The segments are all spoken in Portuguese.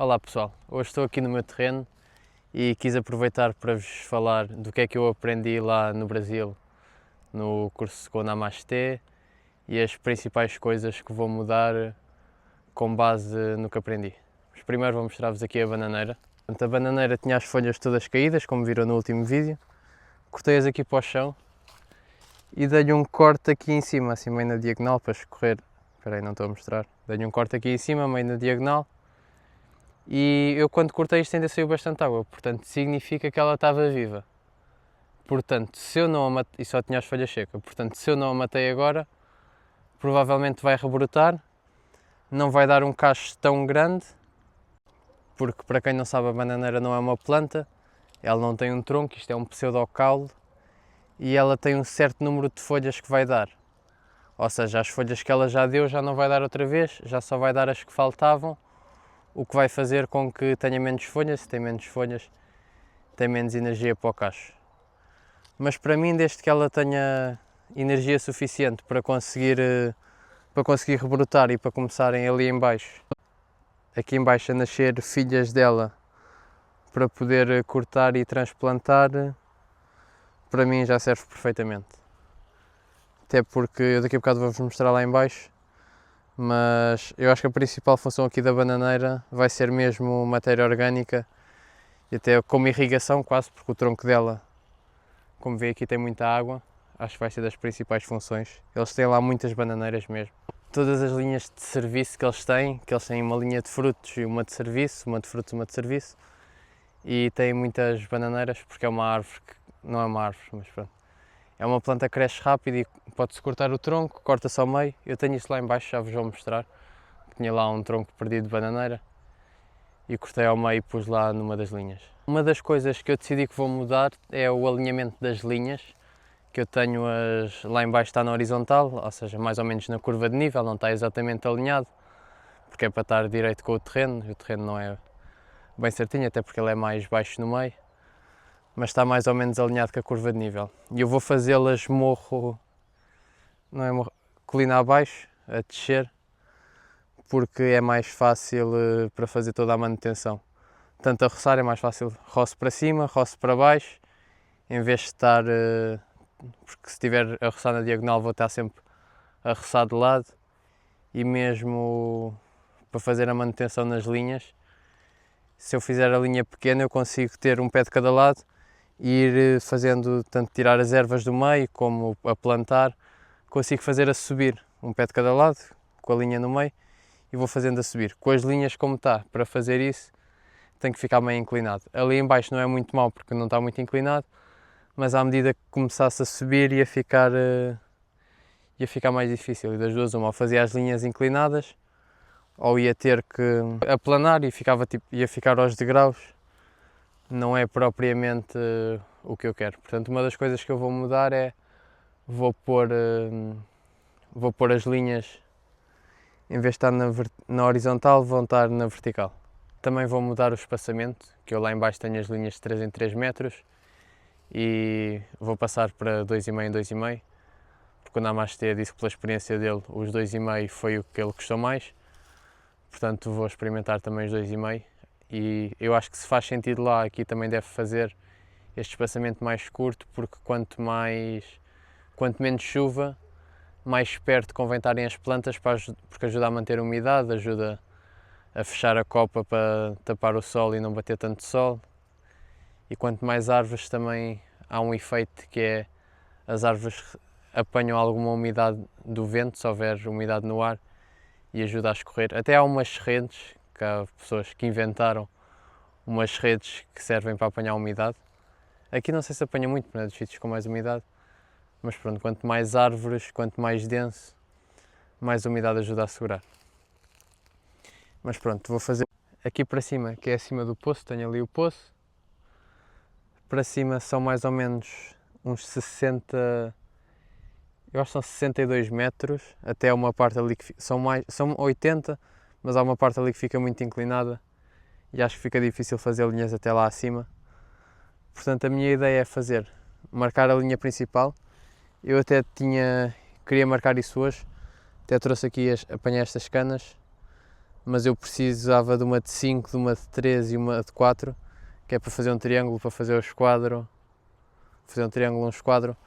Olá pessoal, hoje estou aqui no meu terreno e quis aproveitar para vos falar do que é que eu aprendi lá no Brasil, no curso com Namastê, e as principais coisas que vou mudar com base no que aprendi. Mas primeiro vou mostrar-vos aqui a bananeira. Portanto, a bananeira tinha as folhas todas caídas, como viram no último vídeo. Cortei-as aqui para o chão e dei-lhe um corte aqui em cima, assim meio na diagonal para escorrer. Espera aí, não estou a mostrar. Dei-lhe um corte aqui em cima, meio na diagonal. E eu quando cortei isto ainda saiu bastante água, portanto significa que ela estava viva. Portanto, se eu não a matei, e só tinha as folhas secas, portanto se eu não a matei agora, provavelmente vai rebrotar, não vai dar um cacho tão grande, porque para quem não sabe a bananeira não é uma planta, ela não tem um tronco, isto é um pseudocaule, e ela tem um certo número de folhas que vai dar. Ou seja, as folhas que ela já deu já não vai dar outra vez, já só vai dar as que faltavam, o que vai fazer com que tenha menos folhas. Se tem menos folhas, tem menos energia para o cacho. Mas para mim, desde que ela tenha energia suficiente para conseguir rebrotar e para começarem ali em baixo, aqui em baixo a nascer filhas dela para poder cortar e transplantar, para mim já serve perfeitamente. Até porque eu daqui a bocado vou-vos mostrar lá em baixo, mas eu acho que a principal função aqui da bananeira vai ser mesmo matéria orgânica e até como irrigação quase, porque o tronco dela, como vê aqui, tem muita água, acho que vai ser das principais funções. Eles têm lá muitas bananeiras mesmo. Todas as linhas de serviço que eles têm uma linha de frutos e uma de serviço, uma de frutos e uma de serviço, e têm muitas bananeiras porque é uma árvore que, não é uma árvore, mas pronto, é uma planta que cresce rápido e pode-se cortar o tronco, corta-se ao meio. Eu tenho isso lá em baixo, já vos vou mostrar. Tinha lá um tronco perdido de bananeira e cortei ao meio e pus lá numa das linhas. Uma das coisas que eu decidi que vou mudar é o alinhamento das linhas, que eu tenho lá em baixo está na horizontal, ou seja, mais ou menos na curva de nível, não está exatamente alinhado, porque é para estar direito com o terreno não é bem certinho, até porque ele é mais baixo no meio, mas está mais ou menos alinhado com a curva de nível. E eu vou fazê-las colina abaixo, a descer, porque é mais fácil para fazer toda a manutenção. Tanto a roçar é mais fácil, roço para cima, roço para baixo, em vez de estar, porque se estiver a roçar na diagonal vou estar sempre a roçar de lado, e mesmo para fazer a manutenção nas linhas, se eu fizer a linha pequena eu consigo ter um pé de cada lado e ir fazendo, tanto tirar as ervas do meio como a plantar, consigo fazer a subir, um pé de cada lado, com a linha no meio, e vou fazendo a subir. Com as linhas como está, para fazer isso, tem que ficar meio inclinado. Ali em baixo não é muito mau porque não está muito inclinado, mas à medida que começasse a subir ia ficar mais difícil. E das duas uma, ou fazia as linhas inclinadas, ou ia ter que aplanar e ia ficar aos degraus. Não é propriamente o que eu quero. Portanto, uma das coisas que eu vou mudar é vou pôr as linhas, em vez de estar na horizontal, vão estar na vertical. Também vou mudar o espaçamento, que eu lá em baixo tenho as linhas de 3 em 3 metros e vou passar para 2,5 em 2,5, porque o Namastê disse que pela experiência dele os 2,5 foi o que ele gostou mais, portanto vou experimentar também os 2,5 e eu acho que se faz sentido lá, aqui também deve fazer este espaçamento mais curto, porque quanto menos chuva, mais perto convém estarem as plantas, porque ajuda a manter a umidade, ajuda a fechar a copa para tapar o sol e não bater tanto sol. E quanto mais árvores também há um efeito que é as árvores apanham alguma umidade do vento, se houver umidade no ar, e ajuda a escorrer. Até há umas redes, que há pessoas que inventaram umas redes que servem para apanhar a umidade. Aqui não sei se apanha muito, não é dos sítios com mais umidade, mas pronto, quanto mais árvores, quanto mais denso, mais umidade ajuda a segurar. Mas pronto, vou fazer aqui para cima, que é acima do poço, tenho ali o poço. Para cima são mais ou menos uns 60, eu acho que são 62 metros, até uma parte ali que são 80, mas há uma parte ali que fica muito inclinada e acho que fica difícil fazer linhas até lá acima. Portanto, a minha ideia é marcar a linha principal. Eu até queria marcar isso hoje, até trouxe aqui, apanhei estas canas, mas eu precisava de uma de 5, de uma de 3 e uma de 4, que é para fazer um triângulo, para fazer o esquadro, fazer um triângulo, um esquadro,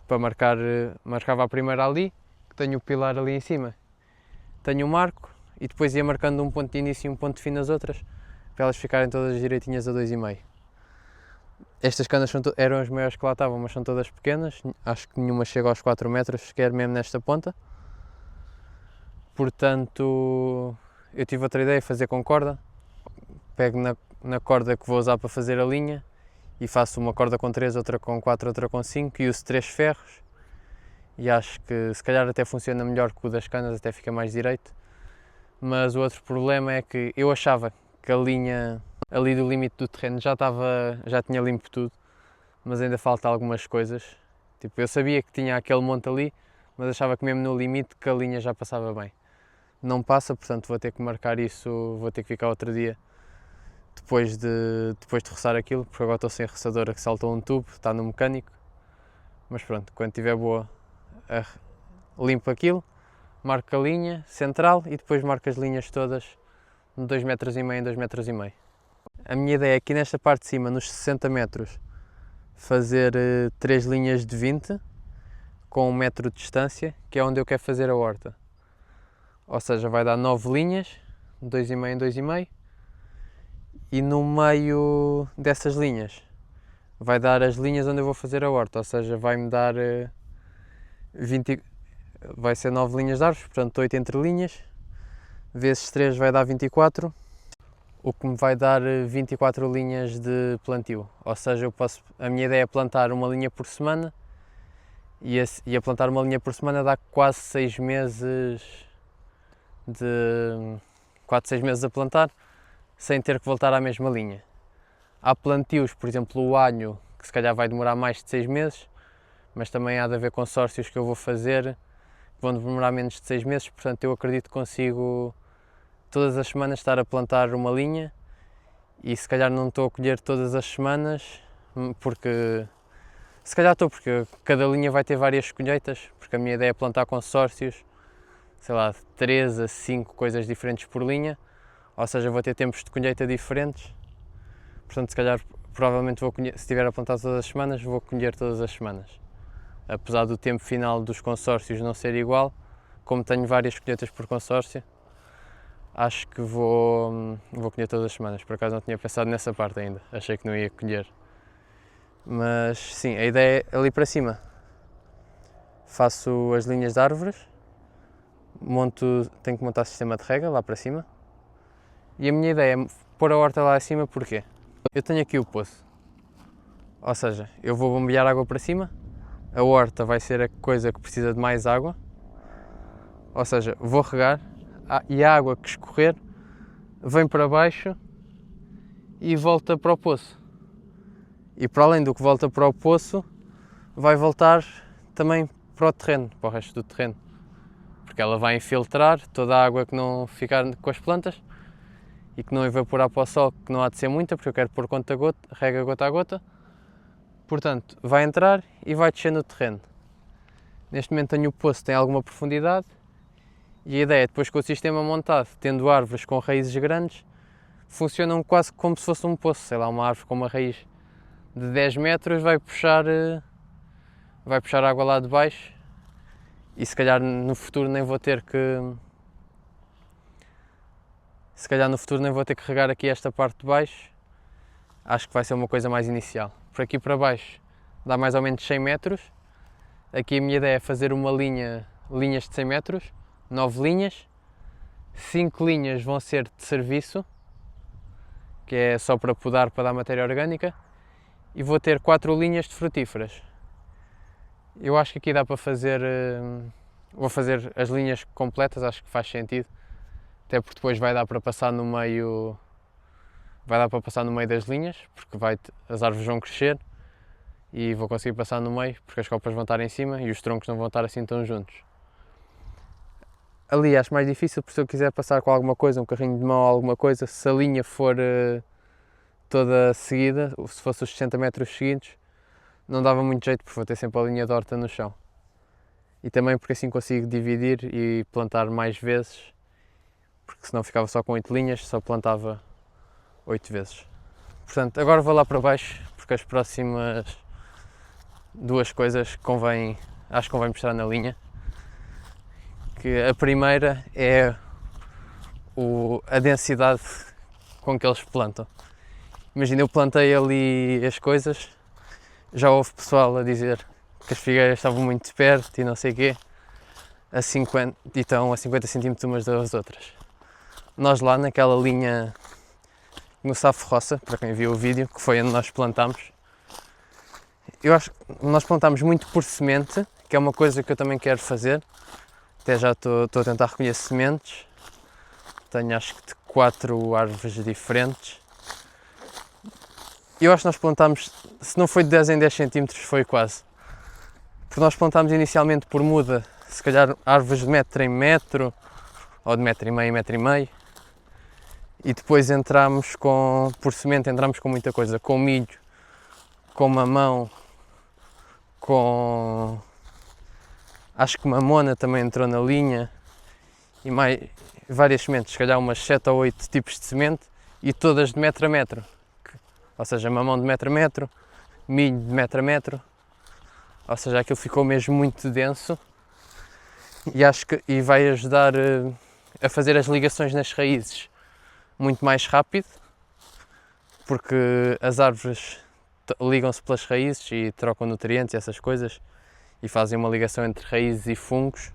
para marcar, marcava a primeira ali, que tenho o pilar ali em cima, tenho o marco, e depois ia marcando um ponto de início e um ponto de fim nas outras, para elas ficarem todas direitinhas a 2,5. Estas canas eram as maiores que lá estavam, mas são todas pequenas, acho que nenhuma chega aos 4 metros, sequer mesmo nesta ponta. Portanto, eu tive outra ideia, fazer com corda. Pego na corda que vou usar para fazer a linha e faço uma corda com 3, outra com 4, outra com 5 e uso 3 ferros. E acho que se calhar até funciona melhor que o das canas, até fica mais direito. Mas o outro problema é que eu achava que a linha ali do limite do terreno já tinha limpo tudo, mas ainda falta algumas coisas. Tipo, eu sabia que tinha aquele monte ali, mas achava que mesmo no limite que a linha já passava bem. Não passa, portanto vou ter que marcar isso, vou ter que ficar outro dia depois de roçar aquilo, porque agora estou sem roçadora que saltou um tubo, está no mecânico. Mas pronto, quando estiver boa, limpo aquilo, marco a linha central e depois marco as linhas todas de 2,5 metros em 2,5 metros. A minha ideia é aqui nesta parte de cima, nos 60 metros, fazer 3 linhas de 20 com 1 metro de distância, que é onde eu quero fazer a horta. Ou seja, vai dar 9 linhas, 2,5 em 2,5, e no meio dessas linhas vai dar as linhas onde eu vou fazer a horta, ou seja, vai-me dar 20, vai ser 9 linhas de árvores, portanto 8 entre linhas, vezes 3 vai dar 24, o que me vai dar 24 linhas de plantio. Ou seja, a minha ideia é plantar uma linha por semana, e a plantar uma linha por semana dá quase 6 meses a plantar, sem ter que voltar à mesma linha. Há plantios, por exemplo o alho, que se calhar vai demorar mais de 6 meses, mas também há de haver consórcios que eu vou fazer que vão demorar menos de 6 meses, portanto eu acredito que consigo todas as semanas estar a plantar uma linha, e se calhar não estou a colher todas as semanas, porque se calhar estou, porque cada linha vai ter várias colheitas, porque a minha ideia é plantar consórcios, sei lá, 3 a 5 coisas diferentes por linha, ou seja, vou ter tempos de colheita diferentes, portanto se calhar provavelmente se estiver a plantar todas as semanas, vou colher todas as semanas. Apesar do tempo final dos consórcios não ser igual, como tenho várias colheitas por consórcio, acho que vou colher todas as semanas. Por acaso não tinha pensado nessa parte ainda, achei que não ia colher. Mas sim, a ideia é ali para cima. Faço as linhas de árvores, tenho que montar sistema de rega lá para cima. E a minha ideia é pôr a horta lá acima, porquê? Eu tenho aqui o poço, ou seja, eu vou bombear água para cima, a horta vai ser a coisa que precisa de mais água, ou seja, vou regar e a água que escorrer vem para baixo e volta para o poço. E para além do que volta para o poço, vai voltar também para o terreno, para o resto do terreno, porque ela vai infiltrar toda a água que não ficar com as plantas e que não evaporar para o sol, que não há de ser muita, porque eu quero pôr conta-gota, rega gota a gota. Portanto, vai entrar e vai descer no terreno. Neste momento tenho o poço, tem alguma profundidade, e a ideia é depois com o sistema montado, tendo árvores com raízes grandes, funcionam quase como se fosse um poço. Sei lá, uma árvore com uma raiz de 10 metros vai puxar água lá de baixo, e se calhar no futuro nem vou ter que regar aqui esta parte de baixo. Acho que vai ser uma coisa mais inicial. Por aqui para baixo dá mais ou menos 100 metros. Aqui a minha ideia é fazer linhas de 100 metros, 9 linhas. 5 linhas vão ser de serviço, que é só para podar, para dar matéria orgânica. E vou ter 4 linhas de frutíferas. Eu acho que aqui dá para fazer, vou fazer as linhas completas, acho que faz sentido. Até porque depois vai dar para passar no meio das linhas, porque as árvores vão crescer e vou conseguir passar no meio, porque as copas vão estar em cima e os troncos não vão estar assim tão juntos. Ali acho mais difícil, porque se eu quiser passar com alguma coisa, um carrinho de mão ou alguma coisa, se a linha for toda seguida, se fosse os 60 metros seguintes, não dava muito jeito, porque vou ter sempre a linha de horta no chão. E também porque assim consigo dividir e plantar mais vezes, porque senão ficava só com 8 linhas, só plantava 8 vezes. Portanto, agora vou lá para baixo, porque as próximas duas coisas acho que convém mostrar na linha. Que a primeira é a densidade com que eles plantam. Imagina, eu plantei ali as coisas, já houve pessoal a dizer que as figueiras estavam muito perto e não sei o quê, e estão a 50 cm umas das outras. Nós lá naquela linha no Safo Roça, para quem viu o vídeo, que foi onde nós plantámos, eu acho que nós plantámos muito por semente, que é uma coisa que eu também quero fazer. Até já estou a tentar recolher sementes. Tenho acho que de 4 árvores diferentes. Eu acho que nós plantámos, se não foi de 10 em 10 cm, foi quase. Porque nós plantámos inicialmente por muda, se calhar árvores de metro em metro, ou de metro e meio. E depois entramos por semente, entramos com muita coisa, com milho, com mamão, acho que mamona também entrou na linha, e mais várias sementes, se calhar umas 7 ou 8 tipos de semente, e todas de metro a metro. Ou seja, mamão de metro a metro, milho de metro a metro, ou seja, aquilo ficou mesmo muito denso e acho que vai ajudar a fazer as ligações nas raízes muito mais rápido, porque as árvores ligam-se pelas raízes e trocam nutrientes e essas coisas e fazem uma ligação entre raízes e fungos,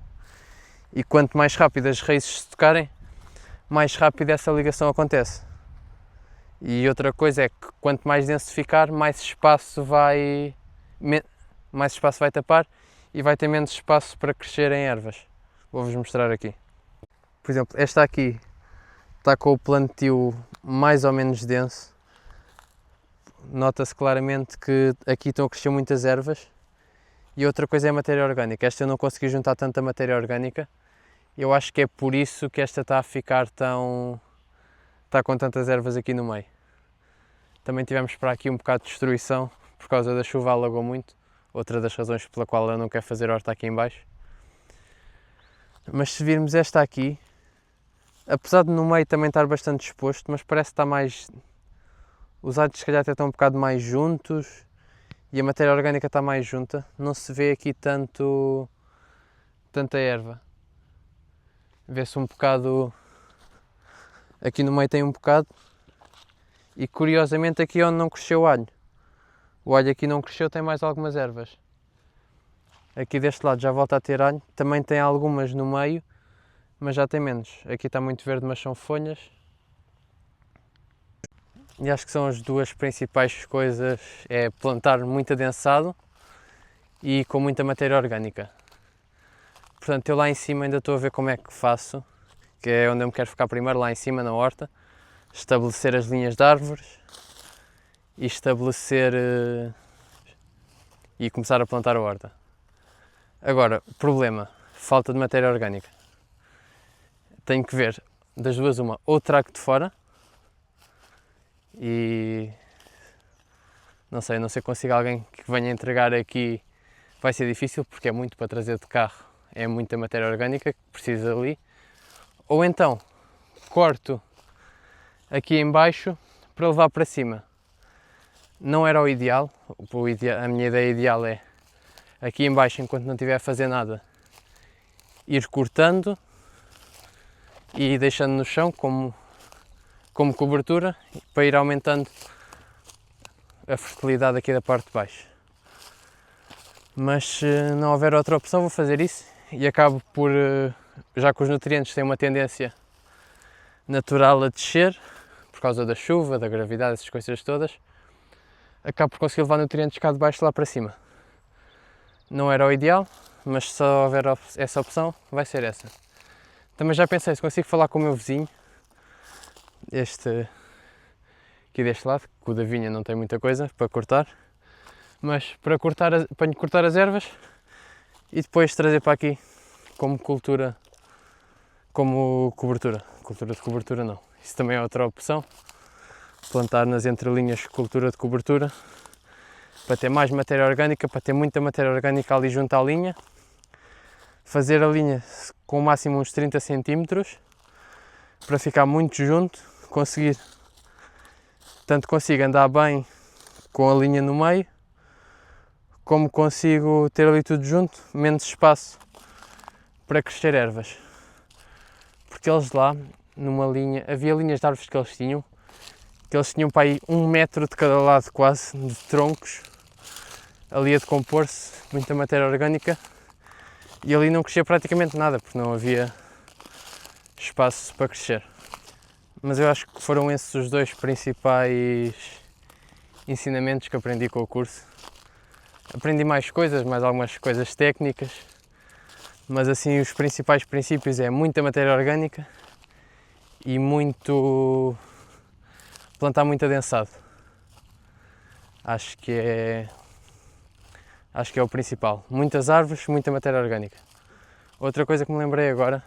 e quanto mais rápido as raízes se tocarem, mais rápido essa ligação acontece. E outra coisa é que quanto mais denso ficar, mais espaço vai tapar e vai ter menos espaço para crescer em ervas. Vou-vos mostrar aqui. Por exemplo, esta aqui está com o plantio mais ou menos denso. Nota-se claramente que aqui estão a crescer muitas ervas. E outra coisa é a matéria orgânica. Esta eu não consegui juntar tanta matéria orgânica. Eu acho que é por isso que esta está a ficar está com tantas ervas aqui no meio. Também tivemos para aqui um bocado de destruição, por causa da chuva alagou muito. Outra das razões pela qual eu não quero fazer horta aqui em baixo. Mas se virmos esta aqui, apesar de no meio também estar bastante exposto, mas parece que está mais... Os alhos se calhar até estão um bocado mais juntos e a matéria orgânica está mais junta. Não se vê aqui tanta erva. Vê-se um bocado... Aqui no meio tem um bocado. E curiosamente aqui onde não cresceu o alho. O alho aqui não cresceu, tem mais algumas ervas. Aqui deste lado já volta a ter alho. Também tem algumas no meio, mas já tem menos. Aqui está muito verde, mas são folhas. E acho que são as duas principais coisas, é plantar muito adensado e com muita matéria orgânica. Portanto, eu lá em cima ainda estou a ver como é que faço, que é onde eu me quero ficar primeiro, lá em cima na horta. Estabelecer as linhas de árvores e e começar a plantar a horta. Agora, problema, falta de matéria orgânica. Tenho que ver, das duas uma, ou trago de fora e não sei se consigo alguém que venha entregar aqui, vai ser difícil porque é muito para trazer de carro, é muita matéria orgânica que precisa ali, ou então corto aqui em baixo para levar para cima. Não era o ideal, a minha ideia ideal é aqui em baixo, enquanto não estiver a fazer nada, ir cortando e deixando no chão como cobertura para ir aumentando a fertilidade aqui da parte de baixo. Mas se não houver outra opção vou fazer isso e acabo por, já que os nutrientes têm uma tendência natural a descer, por causa da chuva, da gravidade, essas coisas todas, acabo por conseguir levar nutrientes cá de baixo lá para cima. Não era o ideal, mas se só houver essa opção, vai ser essa. Também já pensei, se consigo falar com o meu vizinho, este aqui deste lado, que o da vinha não tem muita coisa para cortar, mas para lhe cortar as ervas e depois trazer para aqui como cultura, como cobertura. Cultura de cobertura não, isso também é outra opção. Plantar nas entrelinhas cultura de cobertura para ter mais matéria orgânica, para ter muita matéria orgânica ali junto à linha. Fazer a linha com o máximo uns 30 cm para ficar muito junto, tanto consigo andar bem com a linha no meio, como consigo ter ali tudo junto, menos espaço para crescer ervas. Porque eles lá, numa linha, havia linhas de árvores que eles tinham para aí 1 metro de cada lado quase, de troncos, ali a decompor-se, muita matéria orgânica, e ali não crescia praticamente nada, porque não havia espaço para crescer. Mas eu acho que foram esses os dois principais ensinamentos que aprendi com o curso. Aprendi mais coisas, mais algumas coisas técnicas, mas assim os principais princípios é muita matéria orgânica e plantar muito adensado. Acho que é o principal. Muitas árvores, muita matéria orgânica. Outra coisa que me lembrei agora,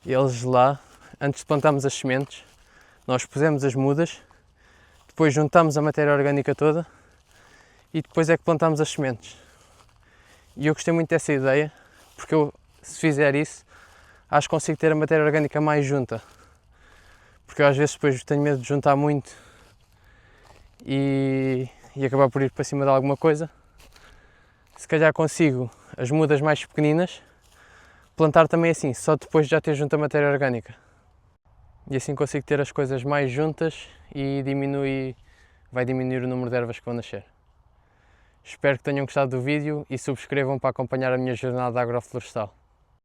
eles lá, antes de plantarmos as sementes, nós pusemos as mudas, depois juntamos a matéria orgânica toda e depois é que plantamos as sementes. E eu gostei muito dessa ideia, porque eu, se fizer isso, acho que consigo ter a matéria orgânica mais junta. Porque eu às vezes depois tenho medo de juntar muito e acabar por ir para cima de alguma coisa. Se calhar consigo as mudas mais pequeninas plantar também assim, só depois de já ter junto a matéria orgânica. E assim consigo ter as coisas mais juntas e vai diminuir o número de ervas que vão nascer. Espero que tenham gostado do vídeo e subscrevam para acompanhar a minha jornada agroflorestal.